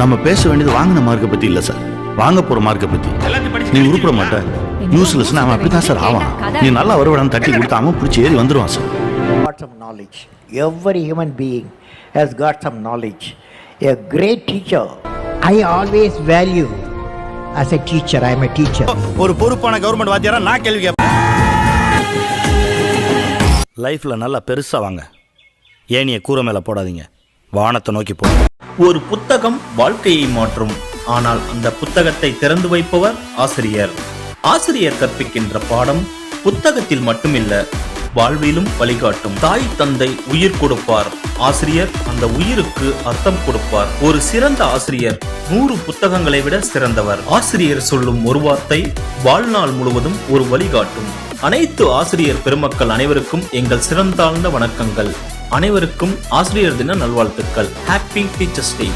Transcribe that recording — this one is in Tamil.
நம்ம பேச வேண்டியது வாங்கின மார்க்கை பத்தி இல்ல சார், வாங்க போற மார்க்கை பத்தி. நீ உருப்பிட மாட்ட, யூஸ்லெஸ். அவன் அப்படிதான் சார் ஆவான். நீ நல்லா வருவடான்னு தட்டி கொடுத்து அவன் பிடிச்சி ஏறி வந்துருவான் sir. Got some knowledge. Every human being has got some knowledge. A great teacher. I always value as a teacher. I am a teacher. ஒரு பொறுப்பான கவர்மெண்ட் வாத்தியாரா நான் கேள்வி கேட்பேன். லைஃப்ல நல்லா பெருசா வாங்க, ஏனிய கூரை மேல போடாதீங்க, வானத்தை நோக்கி போங்க. ஒரு புத்தகம் வாழ்க்கையை மாற்றும், ஆனால் அந்த புத்தகத்தை திறந்து வைப்பவர் ஆசிரியர். ஆசிரியர் கற்பிக்கின்ற பாடம் புத்தகத்தில் மட்டுமில்ல, வாழ்விலும் வழிகாட்டும். தாய் தந்தை உயிர் கொடுப்பார், ஆசிரியர் அந்த உயிருக்கு அர்த்தம் கொடுப்பார். ஒரு சிறந்த ஆசிரியர் 100 புத்தகங்களை விட சிறந்தவர். ஆசிரியர் சொல்லும் ஒரு வார்த்தை வாழ்நாள் முழுவதும் ஒரு வழிகாட்டும். அனைத்து ஆசிரியர் பெருமக்கள் அனைவருக்கும் எங்கள் சிறந்தாழ்ந்த வணக்கங்கள். அனைவருக்கும் ஆசிரியர் தின நல்வாழ்த்துக்கள். Happy teachers day.